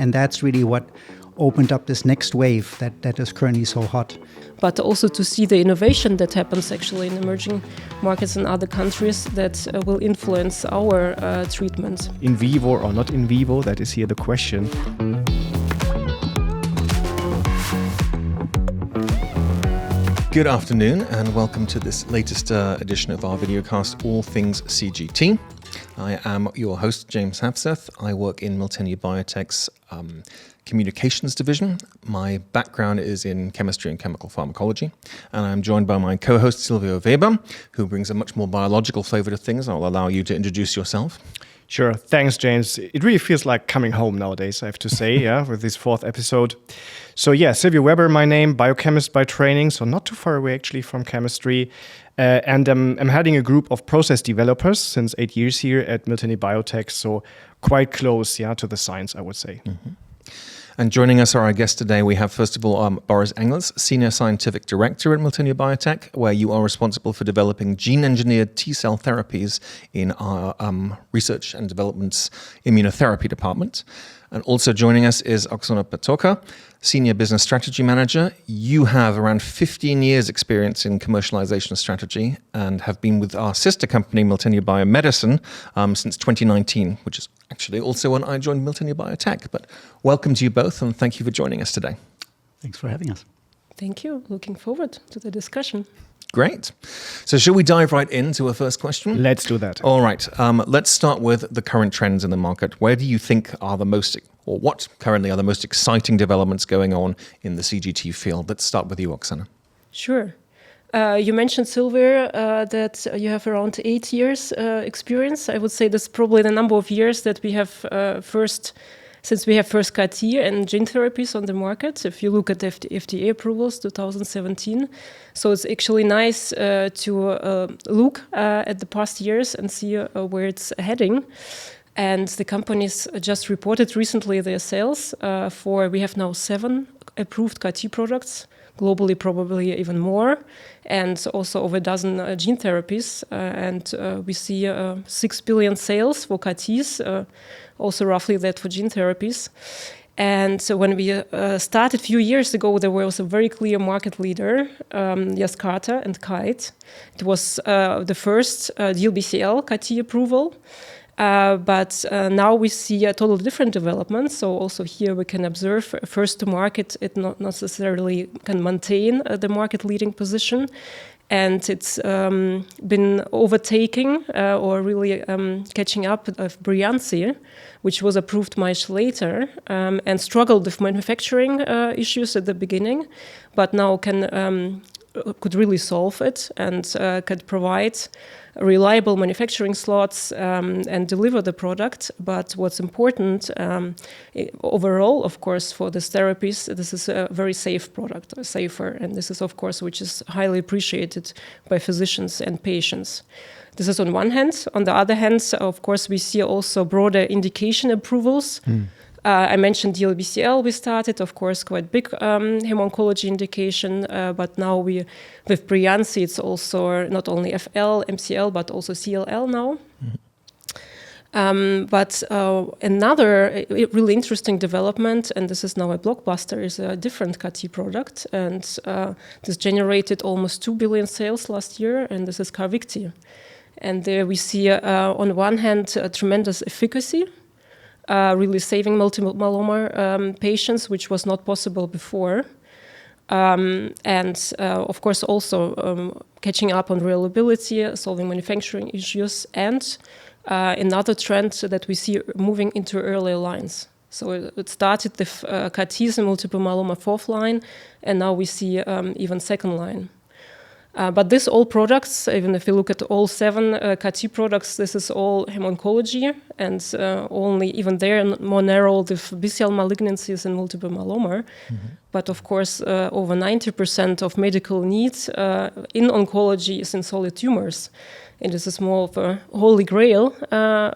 And that's really what opened up this next wave that is currently so hot. But also to see the innovation that happens actually in emerging markets and other countries that will influence our treatment. In vivo or not in vivo, that is here the question. Good afternoon and welcome to this latest edition of our videocast, All Things CGT. I am your host, James Hafseth. I work in Miltenyi Biotec's communications division. My background is in chemistry and chemical pharmacology, and I'm joined by my co-host Silvio Weber, who brings a much more biological flavor to things. I'll allow you to introduce yourself. Sure. Thanks, James. It really feels like coming home nowadays, I have to say, with this fourth episode. So Silvio Weber, my name, biochemist by training, so not too far away actually from chemistry. And I'm heading a group of process developers since 8 years here at Miltenyi Biotec, so quite close to the science, I would say. Mm-hmm. And joining us are our guests today. We have, first of all, Boris Engels, Senior Scientific Director at Miltenyi Biotec, where you are responsible for developing gene-engineered T-cell therapies in our Research and Development's Immunotherapy Department. And also joining us is Oxana Patocka, Senior Business Strategy Manager. You have around 15 years experience in commercialization strategy and have been with our sister company, Miltenyi Biomedicine, since 2019, which is actually also when I joined Miltenyi Biotec. But welcome to you both and thank you for joining us today. Thanks for having us. Thank you. Looking forward to the discussion. Great. So shall we dive right into a first question? Let's do that. All right. Let's start with the current trends in the market. Where do you think are the most, or what currently are the most exciting developments going on in the CGT field? Let's start with you, Oxana. Sure. You mentioned, Silvio, that you have around 8 years experience. I would say that's probably the number of years that we have since we have first CAR-T and gene therapies on the market. If you look at FDA approvals, 2017. So it's actually nice to look at the past years and see where it's heading. And the companies just reported recently their sales we have now 7 approved CAR-T products, globally probably even more, and also over a dozen gene therapies. And we see 6 billion sales for CAR-Ts, also roughly that for gene therapies. And so when we started a few years ago, there was a very clear market leader, Yescarta and Kite. It was the first DLBCL CAR-T approval. But now we see a totally different development. So also here we can observe first to market, it not necessarily can maintain the market leading position. And it's been overtaking or really catching up of Breyanzi, which was approved much later and struggled with manufacturing issues at the beginning, but now could really solve it and could provide reliable manufacturing slots and deliver the product. But what's important overall, of course, for these therapies, this is a very safe product, safer, and this is, of course, which is highly appreciated by physicians and patients. This is on one hand. On the other hand, of course, we see also broader indication approvals. I mentioned DLBCL we started, of course, quite big hem-oncology indication, but now with Breyanzi, it's also not only FL, MCL, but also CLL now. Mm-hmm. But another really interesting development, and this is now a blockbuster, is a different CAR-T product, and this generated almost 2 billion sales last year, and this is Carvykti. And there we see, on one hand, a tremendous efficacy, really saving multiple myeloma patients, which was not possible before. And of course also catching up on reliability, solving manufacturing issues, and another trend that we see moving into earlier lines. So it started with CAR-Ts in multiple myeloma 4th line, and now we see even 2nd line. But these all products, even if you look at all 7 CAR-T products, this is all hem-oncology, and only even there more narrow with B-cell malignancies and multiple myeloma. Mm-hmm. But of course, over 90% of medical needs in oncology is in solid tumors. And this is more of a holy grail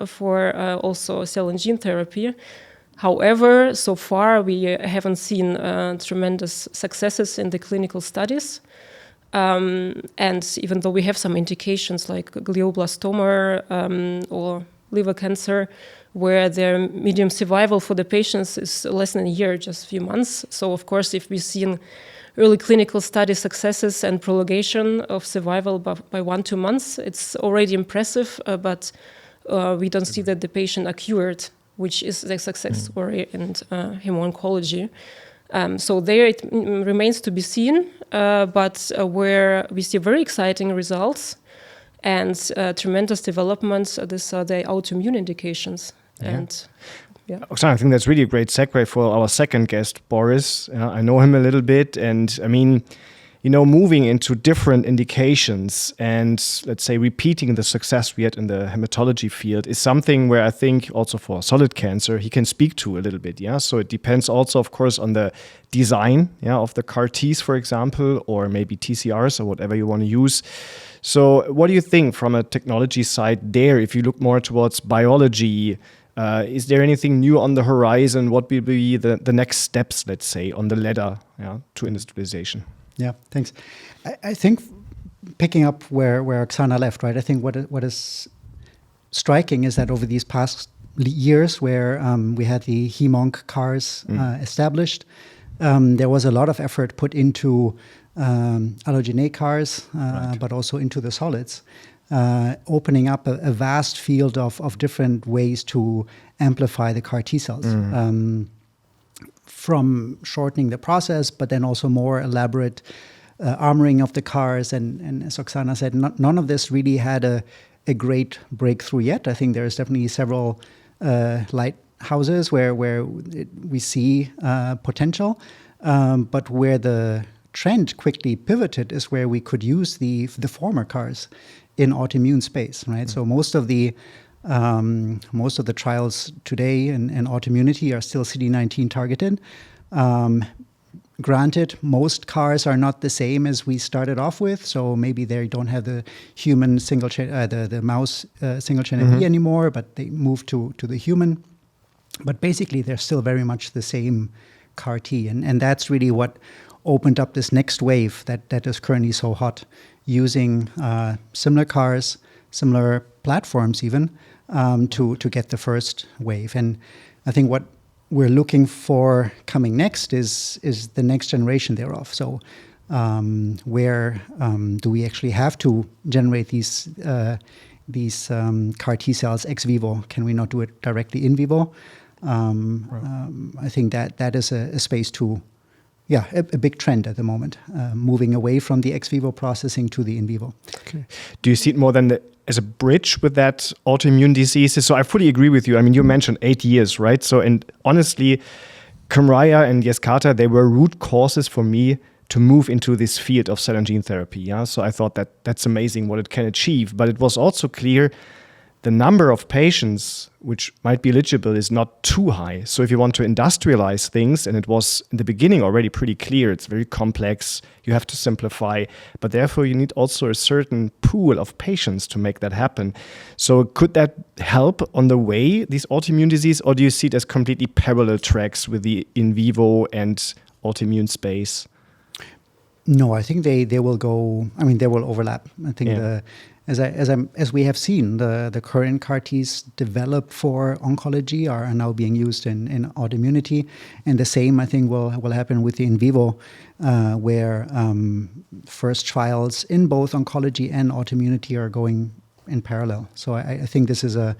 for also cell and gene therapy. However, so far we haven't seen tremendous successes in the clinical studies. And even though we have some indications like glioblastoma or liver cancer, where their median survival for the patients is less than a year, just a few months. So of course, if we've seen early clinical study successes and prolongation of survival by 1-2 months, it's already impressive, but we don't see that the patient are cured, which is the success story in hemo-oncology. So there it remains to be seen, but where we see very exciting results and tremendous developments, these are the autoimmune indications. Yeah. Oxana, I think that's really a great segue for our second guest, Boris. I know him a little bit, and I mean, moving into different indications and, let's say, repeating the success we had in the hematology field is something where I think also for solid cancer, he can speak to a little bit, yeah? So it depends also, of course, on the design, of the CAR-Ts, for example, or maybe TCRs or whatever you want to use. So what do you think from a technology side there, if you look more towards biology? Is there anything new on the horizon? What will be the next steps, let's say, on the ladder to industrialization? Yeah, thanks. I think picking up where Oxana left, right? I think what is striking is that over these past years where we had the hem-onc CARs established, there was a lot of effort put into allogeneic CARs, but also into the solids. Opening up a vast field of different ways to amplify the CAR T cells, from shortening the process, but then also more elaborate armoring of the CARs. And as Oxana said, none of this really had a great breakthrough yet. I think there's definitely several lighthouses where we see potential, but where the trend quickly pivoted is where we could use the former CARs in autoimmune space, right? So most of the trials today in autoimmunity are still CD19 targeted. Granted, most CARs are not the same as we started off with, so maybe they don't have the human single chain, the mouse single chain FE anymore, but they move to the human. But basically, they're still very much the same CAR T, and that's really what opened up this next wave that is currently so hot, using similar CARs, similar platforms even, to get the first wave. And I think what we're looking for coming next is the next generation thereof. So where do we actually have to generate these CAR T cells ex vivo? Can we not do it directly in vivo? I think that is a space to, a big trend at the moment, moving away from the ex vivo processing to the in vivo. Okay. Do you see it more than as a bridge with that autoimmune diseases? So I fully agree with you. I mean, you mentioned 8 years, right? So, and honestly, Kymriah and Yescarta, they were root causes for me to move into this field of cell and gene therapy. Yeah. So I thought that's amazing what it can achieve. But it was also clear the number of patients which might be eligible is not too high. So if you want to industrialize things, and it was in the beginning already pretty clear, it's very complex, you have to simplify, but therefore you need also a certain pool of patients to make that happen. So could that help on the way, these autoimmune disease, or do you see it as completely parallel tracks with the in vivo and autoimmune space? No, I think they will go, I mean, they will overlap. I think as we have seen, the current CAR Ts developed for oncology are now being used in autoimmunity. And the same, I think, will happen with the in vivo, where first trials in both oncology and autoimmunity are going in parallel. So I think this is a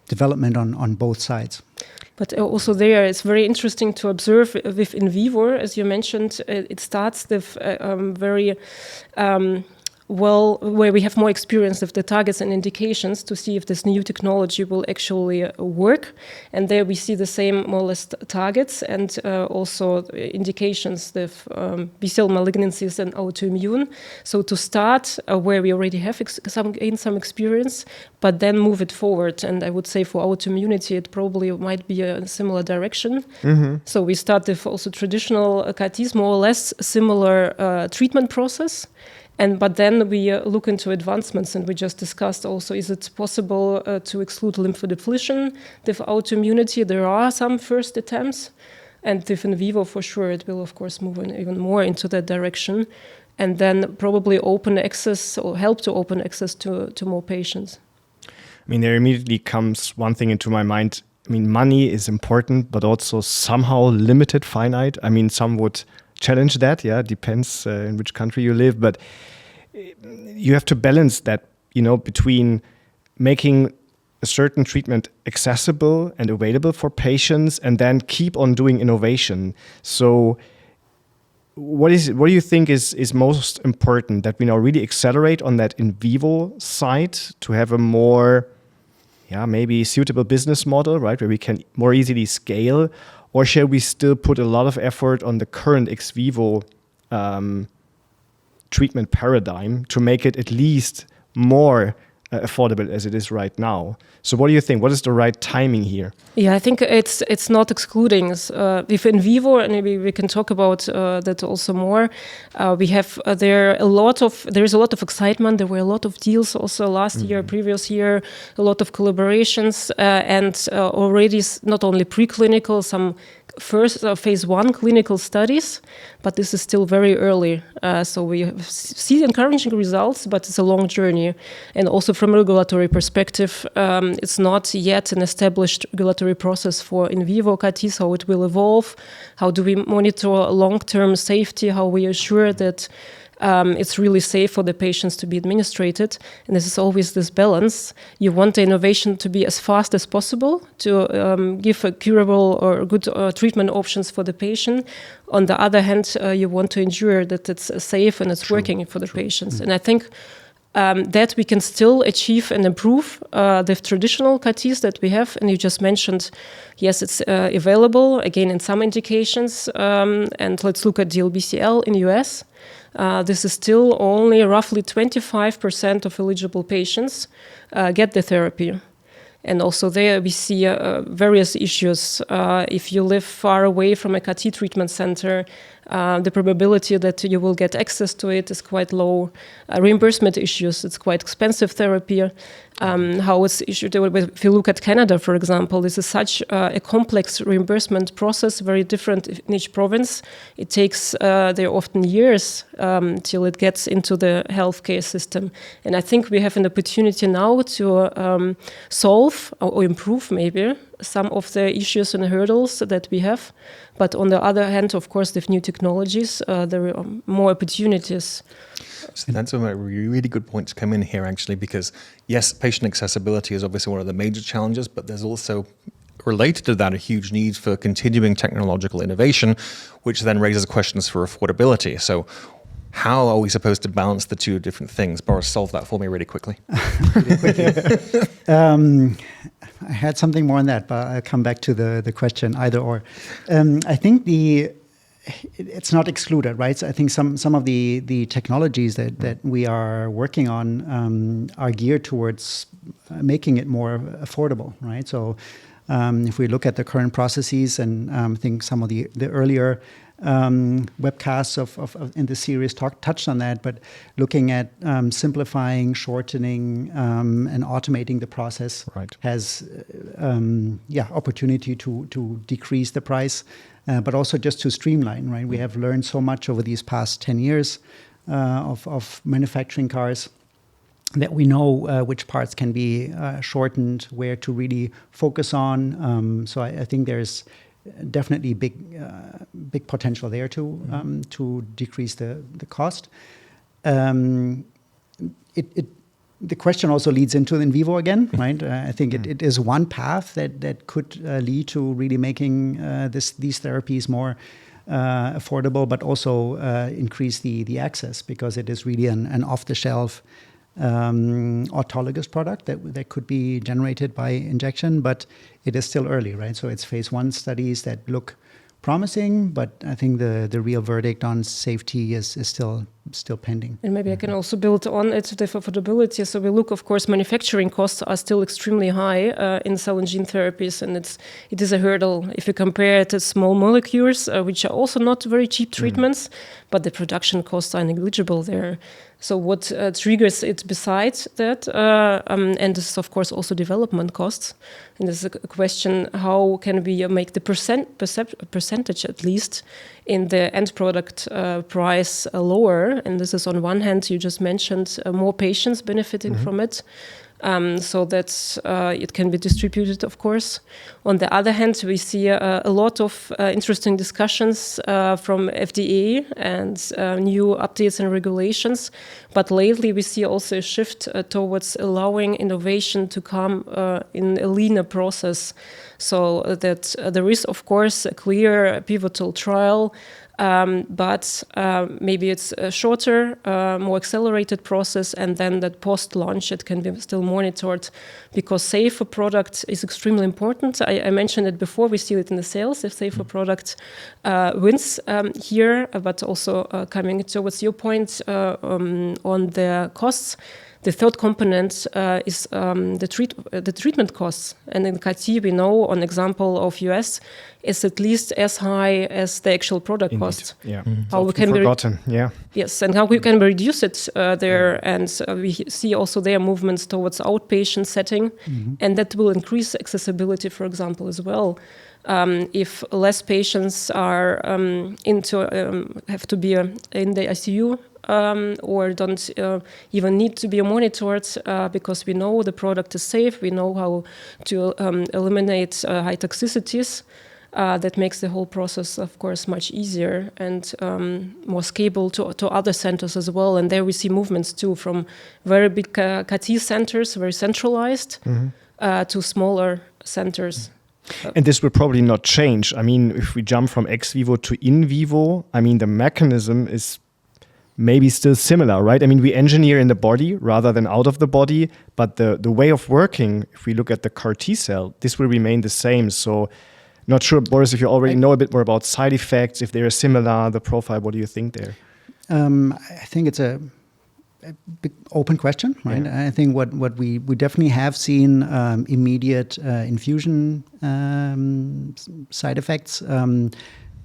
development on both sides. But also there, it's very interesting to observe with in vivo, as you mentioned, it starts with very where we have more experience with the targets and indications to see if this new technology will actually work. And there we see the same more or less targets and also indications with B-cell malignancies and autoimmune. So to start where we already have some experience, but then move it forward. And I would say for autoimmunity, it probably might be a similar direction. Mm-hmm. So we start with also traditional CAR-Ts, more or less similar treatment process. But then we look into advancements, and we just discussed also, is it possible to exclude lymphodepletion with autoimmunity? There are some first attempts, and with in vivo, for sure, it will, of course, move even more into that direction, and then probably open access or help to open access to more patients. mean, there immediately comes one thing into my mind. I mean, money is important, but also somehow limited, finite. I mean, some would challenge that. Yeah, it depends in which country you live, but you have to balance that, between making a certain treatment accessible and available for patients, and then keep on doing innovation. So what do you think is most important, that we now really accelerate on that in vivo side to have a more, maybe suitable business model, right, where we can more easily scale, or shall we still put a lot of effort on the current ex vivo treatment paradigm to make it at least more affordable as it is right now? So what do you think? What is the right timing here? Yeah, I think it's not excluding. If in vivo, and maybe we can talk about that also more. We have there is a lot of excitement. There were a lot of deals also last year, previous year, a lot of collaborations, and already not only preclinical, some first phase 1 clinical studies, but this is still very early. So we see encouraging results, but it's a long journey. And also from a regulatory perspective, it's not yet an established regulatory process for in vivo CAR-Ts, how it will evolve, how do we monitor long-term safety, how we assure that it's really safe for the patients to be administered. And this is always this balance. You want the innovation to be as fast as possible to give a curable or good treatment options for the patient. On the other hand, you want to ensure that it's safe and it's working for the patients. And I think that we can still achieve and improve the traditional CAR-Ts that we have. And you just mentioned, yes, it's available, again, in some indications. And let's look at DLBCL in the US. This is still only roughly 25% of eligible patients get the therapy. And also there we see various issues. If you live far away from a CAR-T treatment center, the probability that you will get access to it is quite low. Reimbursement issues, it's quite expensive therapy. How it's issued, if you look at Canada, for example, this is such a complex reimbursement process, very different in each province. It takes there often years till it gets into the healthcare system. And I think we have an opportunity now to solve or improve maybe some of the issues and hurdles that we have. But on the other hand, of course, with new technologies, there are more opportunities. So that's a really good point to come in here, actually, because yes, patient accessibility is obviously one of the major challenges, but there's also related to that a huge need for continuing technological innovation, which then raises questions for affordability. So how are we supposed to balance the two different things? Boris, solve that for me really quickly. I had something more on that, but I'll come back to the question either or. I think it's not excluded, right? So I think some of the technologies that we are working on are geared towards making it more affordable, right? So if we look at the current processes, and I think some of the earlier webcasts of in the series touched on that, but looking at simplifying, shortening, and automating the process has opportunity to decrease the price, but also just to streamline, right? We have learned so much over these past 10 years of manufacturing cars that we know which parts can be shortened, where to really focus on. So I think there's definitely big potential there to decrease the cost. The question also leads into in vivo again, right? I think it is one path that could lead to really making these therapies more affordable, but also increase the access, because it is really an off-the-shelf autologous product that could be generated by injection, but it is still early, right? So it's phase 1 studies that look promising, but I think the real verdict on safety is still pending. And maybe I can also build on it the affordability. So we look, of course, manufacturing costs are still extremely high in cell and gene therapies, and it is a hurdle if you compare it to small molecules, which are also not very cheap treatments, but the production costs are negligible there. So what triggers it besides that, and this is of course also development costs, and this is a question, how can we make the percentage at least in the end product price lower? And this is on one hand, you just mentioned more patients benefiting from it. so that it can be distributed, of course. On the other hand, we see a lot of interesting discussions from FDA and new updates and regulations. But lately, we see also a shift towards allowing innovation to come in a leaner process, so that there is, of course, a clear pivotal trial, but maybe it's a shorter, more accelerated process, and then that post-launch it can be still monitored, because safer product is extremely important. I mentioned it before, we see it in the sales, if safer product wins here, but also coming towards your point on the costs. The third component is the treatment costs. And in CAR-T, we know, on example of US, is at least as high as the actual product cost. Yeah, how we can forgotten. Yeah. Yes, and how we can reduce it there. And we see also their movements towards outpatient setting, and that will increase accessibility, for example, as well. If less patients are have to be in the ICU, or don't even need to be monitored, because we know the product is safe, we know how to eliminate high toxicities. That makes the whole process, of course, much easier and more scalable to other centers as well. And there we see movements too, from very big CAR-T centers, very centralized, to smaller centers. And this will probably not change. I mean, if we jump from ex vivo to in vivo, I mean, the mechanism is maybe still similar, right? I mean, we engineer in the body rather than out of the body, but the way of working, if we look at the CAR-T cell, this will remain the same. So not sure, Boris, if you already know a bit more about side effects, if they are similar, the profile, what do you think there? I think it's a big open question, right? Yeah. I think what we definitely have seen immediate infusion side effects,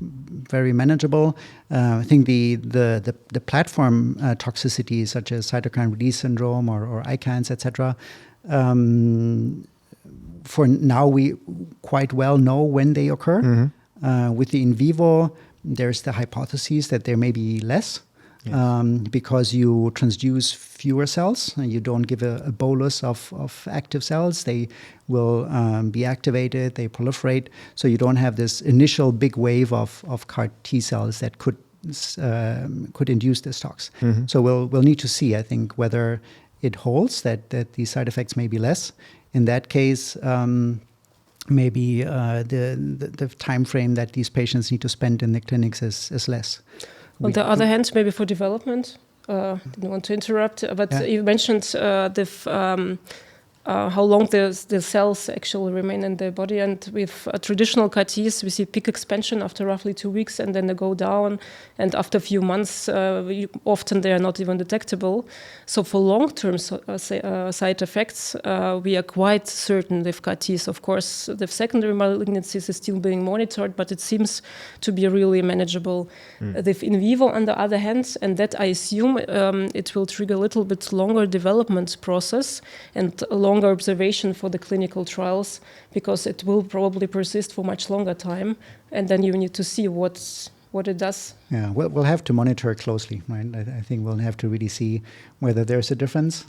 very manageable. I think the platform toxicities such as cytokine release syndrome or ICANS, etc. For now, we quite well know when they occur. With the in vivo, there's the hypothesis that there may be less. Yes. Because you transduce fewer cells, and you don't give a bolus of active cells. They will be activated, they proliferate, so you don't have this initial big wave of CAR T cells that could induce this tox. So we'll need to see, I think, whether it holds that these side effects may be less. In that case, maybe the time frame that these patients need to spend in the clinics is less. On the other hand, maybe for development, didn't want to interrupt, but you mentioned how long the cells actually remain in the body. And with traditional CAR-Ts, we see peak expansion after roughly 2 weeks, and then they go down. And after a few months, often they are not even detectable. So for long-term side effects, we are quite certain with CAR-Ts. Of course, the secondary malignancies is still being monitored, but it seems to be really manageable. With in vivo, on the other hand, and that I assume it will trigger a little bit longer development process and longer observation for the clinical trials, because it will probably persist for much longer time, and then you need to see what it does. Yeah, we'll have to monitor it closely, right? I think we'll have to really see whether there's a difference.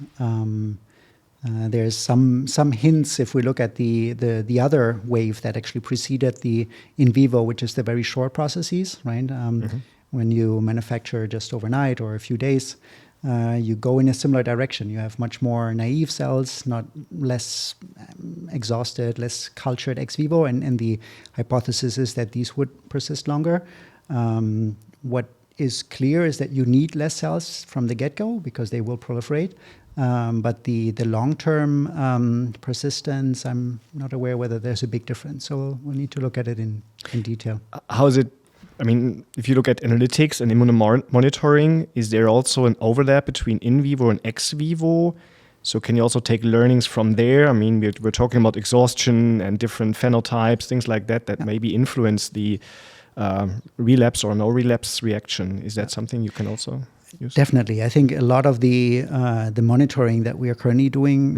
There's some hints if we look at the other wave that actually preceded the in vivo, which is the very short processes, right? When you manufacture just overnight or a few days, you go in a similar direction. You have much more naive cells, not less exhausted, less cultured ex vivo, and the hypothesis is that these would persist longer. What is clear is that you need less cells from the get-go because they will proliferate. But the long-term persistence, I'm not aware whether there's a big difference. So we'll need to look at it in detail. How is it? I mean, if you look at analytics and immunomonitoring, is there also an overlap between in vivo and ex vivo? So can you also take learnings from there? I mean, we're talking about exhaustion and different phenotypes, things like that maybe influence the relapse or no relapse reaction. Is that something you can also use? Definitely. I think a lot of the monitoring that we are currently doing,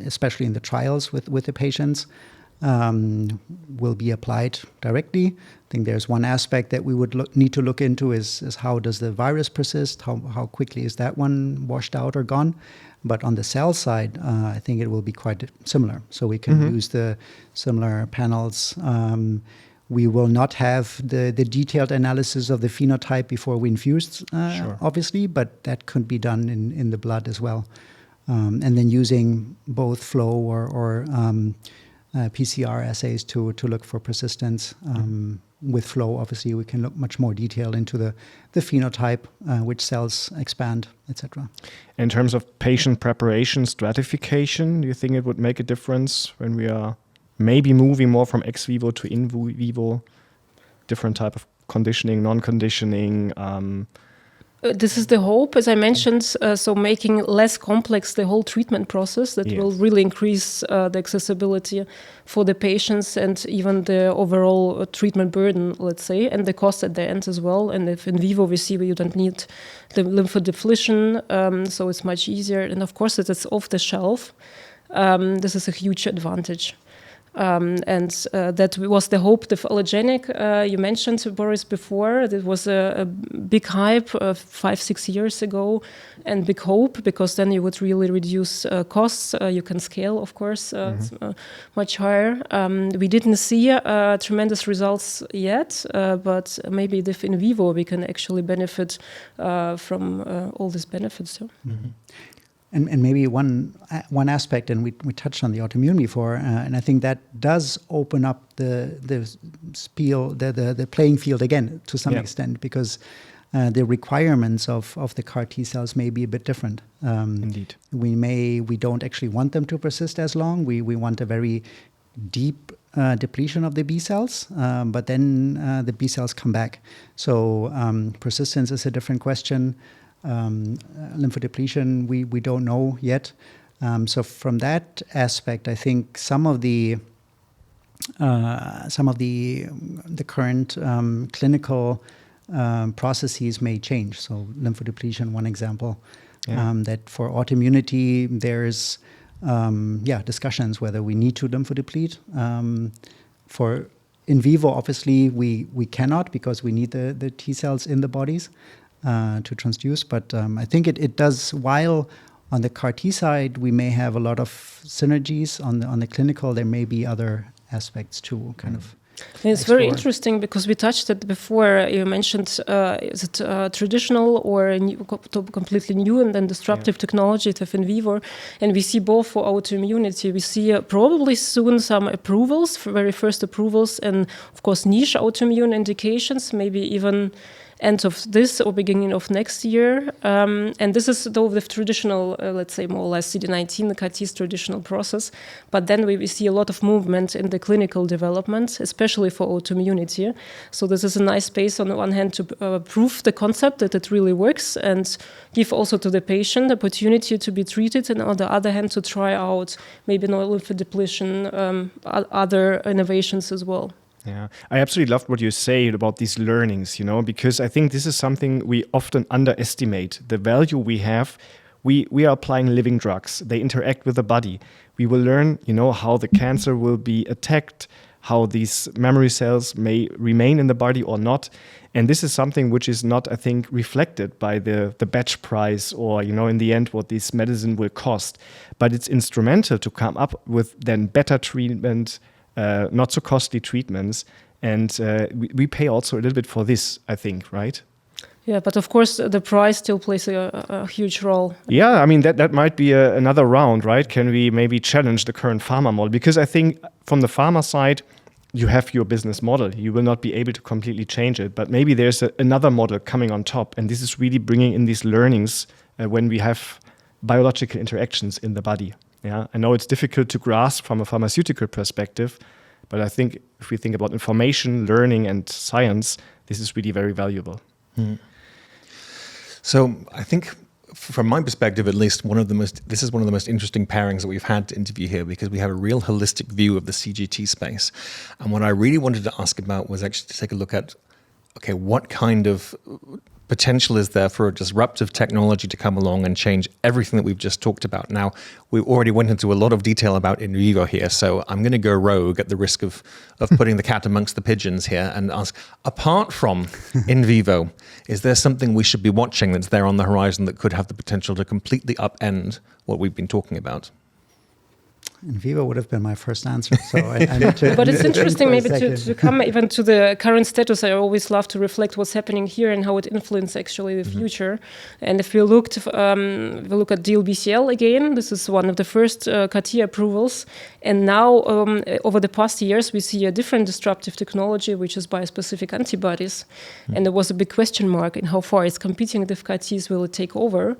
especially in the trials with the patients, will be applied directly. I think there's one aspect that we would need to look into is how does the virus persist? How quickly is that one washed out or gone? But on the cell side, I think it will be quite similar. So we can use the similar panels. We will not have the detailed analysis of the phenotype before we infuse, obviously, but that could be done in the blood as well. And then using both flow or PCR assays to look for persistence. With flow, obviously, we can look much more detail into the phenotype, which cells expand, etc. In terms of patient preparation, stratification, do you think it would make a difference when we are maybe moving more from ex vivo to in vivo, different type of conditioning, non-conditioning? This is the hope, as I mentioned, so making less complex the whole treatment process that will really increase the accessibility for the patients and even the overall treatment burden, let's say, and the cost at the end as well. And if in vivo we see you don't need the lymphodepletion, so it's much easier. And of course, it is off the shelf. This is a huge advantage. And that was the hope, the allogenic, you mentioned, Boris, before. It was a big hype 5-6 years ago and big hope, because then you would really reduce costs. You can scale, of course, much higher. We didn't see tremendous results yet, but maybe if in vivo we can actually benefit from all these benefits. And maybe one aspect, and we touched on the autoimmune before, and I think that does open up the playing field again to some extent, because the requirements of the CAR T cells may be a bit different. Indeed, we don't actually want them to persist as long. We want a very deep depletion of the B cells, but then the B cells come back. So persistence is a different question. Lymphodepletion, we don't know yet. So from that aspect, I think some of the current clinical processes may change. So lymphodepletion, one example. That for autoimmunity, there's discussions whether we need to lymphodeplete. For in vivo, obviously, we cannot, because we need the T cells in the bodies to transduce. But I think it does, while on the CAR T side, we may have a lot of synergies. On the clinical, there may be other aspects to kind of It's very interesting, because we touched it before. You mentioned, is it traditional or completely new and then disruptive technology to in vivo? And we see both for autoimmunity. We see probably soon some approvals, for very first approvals, and of course niche autoimmune indications, maybe even end of this or beginning of next year. And this is though the traditional, let's say more or less CD19, the CAR-T's traditional process. But then we see a lot of movement in the clinical development, especially for autoimmunity. So this is a nice space on the one hand to prove the concept that it really works and give also to the patient the opportunity to be treated, and on the other hand to try out maybe lymphodepletion, other innovations as well. Yeah, I absolutely loved what you say about these learnings, because I think this is something we often underestimate. The value we have, we are applying living drugs. They interact with the body. We will learn, how the cancer will be attacked, how these memory cells may remain in the body or not. And this is something which is not, I think, reflected by the batch price or, in the end, what this medicine will cost. But it's instrumental to come up with then better treatment, not so costly treatments, and we pay also a little bit for this, I think, right? Yeah, but of course the price still plays a huge role. Yeah, I mean that might be another round, right? Can we maybe challenge the current pharma model? Because I think from the pharma side, you have your business model. You will not be able to completely change it, but maybe there's another model coming on top, and this is really bringing in these learnings when we have biological interactions in the body. Yeah, I know it's difficult to grasp from a pharmaceutical perspective, but I think if we think about information, learning, and science, this is really very valuable. So I think, from my perspective at least, this is one of the most interesting pairings that we've had to interview here, because we have a real holistic view of the CGT space. And what I really wanted to ask about was actually to take a look at, okay, what kind of potential is there for a disruptive technology to come along and change everything that we've just talked about. Now, we already went into a lot of detail about in vivo here, so I'm going to go rogue at the risk of putting the cat amongst the pigeons here and ask, apart from in vivo, is there something we should be watching that's there on the horizon that could have the potential to completely upend what we've been talking about? In vivo would have been my first answer. So I need to. But it's interesting maybe to come even to the current status. I always love to reflect what's happening here and how it influences actually the future. And if we look at DLBCL again, this is one of the first CAR-T approvals. And now over the past years, we see a different disruptive technology, which is bispecific antibodies. And there was a big question mark in how far it's competing with CAR-Ts, will it take over?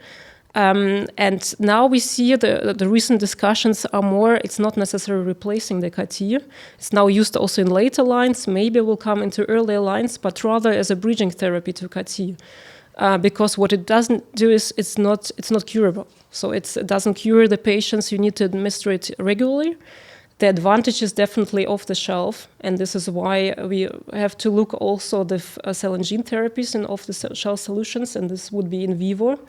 And now we see the recent discussions are more, it's not necessarily replacing the CAR-T. It's now used also in later lines, maybe will come into earlier lines, but rather as a bridging therapy to CAR-T. Because what it doesn't do is it's not curable. So it doesn't cure the patients, you need to administer it regularly. The advantage is definitely off the shelf, and this is why we have to look also the cell and gene therapies and off-the-shelf solutions, and this would be in vivo.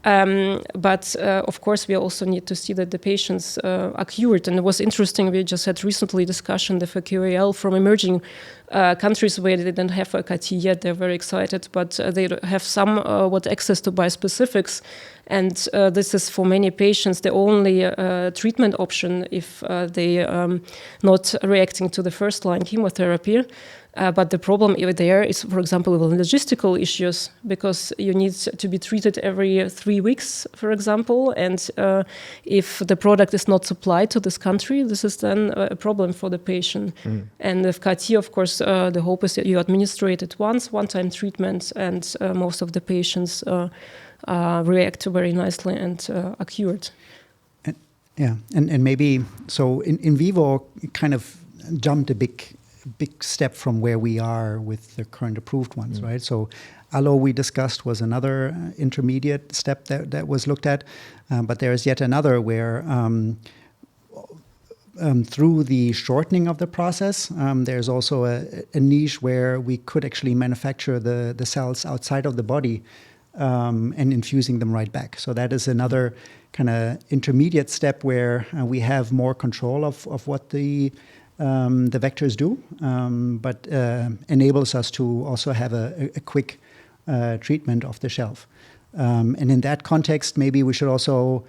But of course, we also need to see that the patients are cured. And it was interesting, we just had recently discussion with a QAL from emerging countries where they didn't have a CAR-T yet. They're very excited, but they have somewhat access to bispecifics. And this is for many patients the only treatment option if they not reacting to the first-line chemotherapy. But the problem there is, for example, with logistical issues, because you need to be treated every 3 weeks, for example. And if the product is not supplied to this country, this is then a problem for the patient. And with CAR-T, of course, the hope is that you administer it once, one-time treatment, and most of the patients react very nicely and are cured. And maybe, so in vivo, it kind of jumped a big step from where we are with the current approved ones, right? So allo we discussed was another intermediate step that was looked at, but there is yet another where through the shortening of the process, there's also a niche where we could actually manufacture the cells outside of the body and infusing them right back. So that is another kind of intermediate step where we have more control of what the vectors do, but enables us to also have a quick treatment off the shelf. And in that context, maybe we should also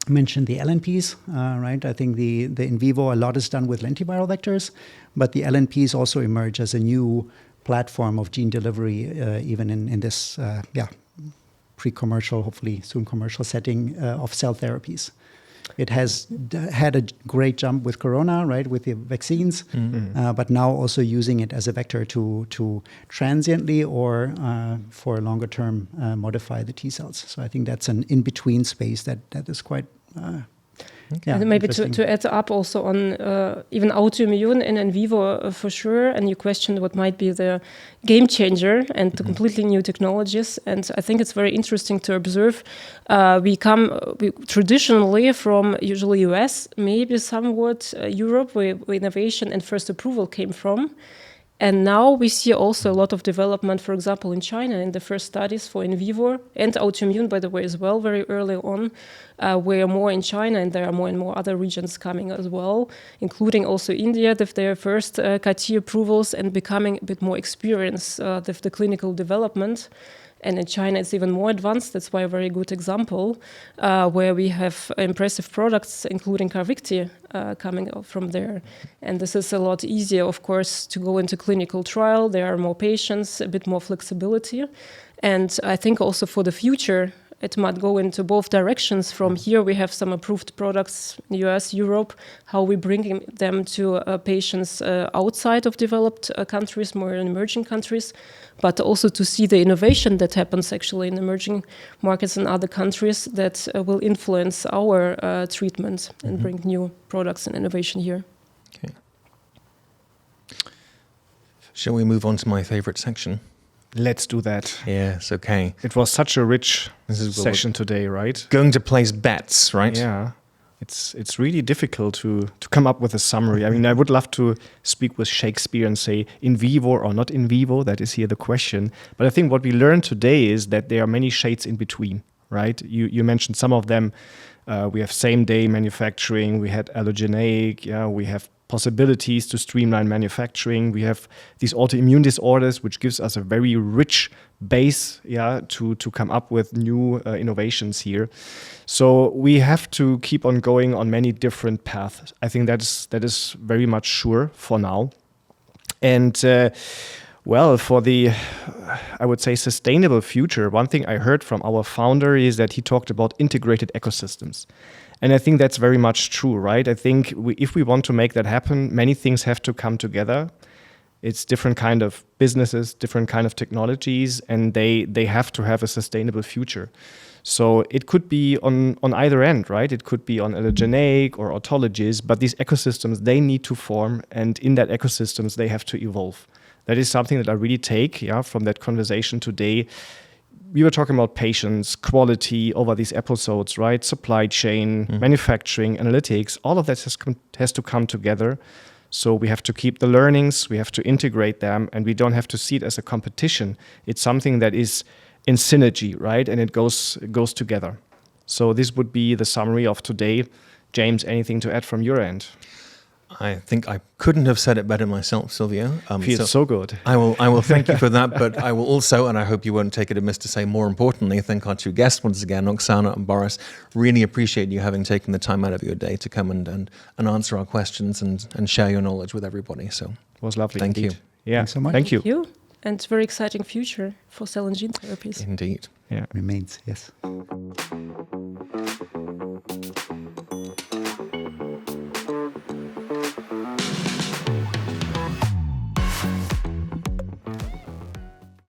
mention the LNPs, right? I think the in vivo, a lot is done with lentiviral vectors, but the LNPs also emerge as a new platform of gene delivery, even in this pre-commercial, hopefully soon commercial setting of cell therapies. It has had a great jump with Corona, right, with the vaccines, but now also using it as a vector to transiently or for longer term modify the T cells. So I think that's an in-between space that is quite and maybe to add up also on even autoimmune and in vivo for sure, and you questioned what might be the game changer and the completely new technologies, and I think it's very interesting to observe. We traditionally from usually US, maybe somewhat Europe, where innovation and first approval came from. And now we see also a lot of development, for example, in China in the first studies for in vivo and autoimmune, by the way, as well, very early on. We're more in China, and there are more and more other regions coming as well, including also India with their first CAR-T approvals and becoming a bit more experienced with the clinical development. And in China, it's even more advanced. That's why a very good example where we have impressive products, including Carvykti, coming out from there. And this is a lot easier, of course, to go into clinical trial. There are more patients, a bit more flexibility. And I think also for the future, it might go into both directions. From here, we have some approved products in the US, Europe, how we bring them to patients outside of developed countries, more in emerging countries, but also to see the innovation that happens actually in emerging markets and other countries that will influence our treatment and bring new products and innovation here. Okay. Shall we move on to my favorite section? Let's do that. Yes, okay. It was such a rich session today, right? Going to place bets, right? Yeah. It's really difficult to come up with a summary. I mean, I would love to speak with Shakespeare and say in vivo or not in vivo. That is here the question. But I think what we learned today is that there are many shades in between, right? You mentioned some of them. We have same-day manufacturing. We had allogeneic. We have possibilities to streamline manufacturing. We have these autoimmune disorders, which gives us a very rich base, to come up with new innovations here. So we have to keep on going on many different paths. I think that is very much sure for now. And for the, I would say, sustainable future, one thing I heard from our founder is that he talked about integrated ecosystems. And I think that's very much true, right? I think if we want to make that happen, many things have to come together. It's different kind of businesses, different kind of technologies, and they have to have a sustainable future. So it could be on either end, right? It could be on allogeneic or autologous, but these ecosystems, they need to form, and in that ecosystems, they have to evolve. That is something that I really take from that conversation today. We were talking about patients, quality over these episodes, right? Supply chain, manufacturing, analytics, all of that has to come together. So we have to keep the learnings, we have to integrate them, and we don't have to see it as a competition. It's something that is in synergy, right? And it goes together. So this would be the summary of today. James, anything to add from your end? I think I couldn't have said it better myself, Silvio. Feels so good. I will thank you for that, but I will also, and I hope you won't take it amiss to say, more importantly, thank our two guests once again, Oxana and Boris. Really appreciate you having taken the time out of your day to come and answer our questions and share your knowledge with everybody. So it was lovely. Thank indeed. you. Yeah, thanks so much. Thank you. Thank you. And very exciting future for cell and gene therapies. Yeah. Remains, yes.